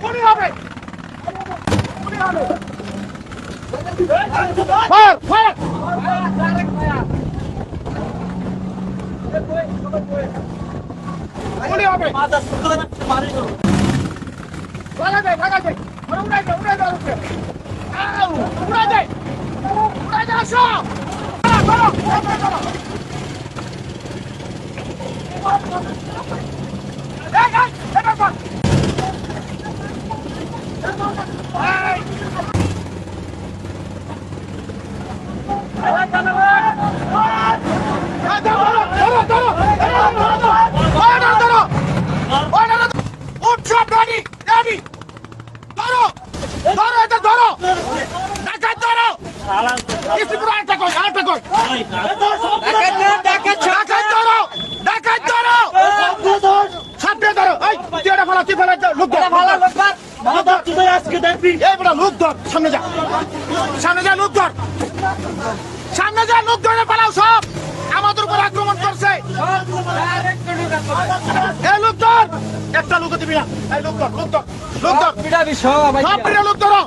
গুলি হবে গুলি হবে ফায়ার ফায়ার গুলি হবে ভাগা যায় উড়াই যায় আউ উড়াই যায় আসো ধরো সামনে যা লোক ধরে পালাও সব আমাদের উপর আক্রমণ করছে এই লোক ধর একটা লোক দিবি না এই লোক ধর লোক ধর সব লোক ধরো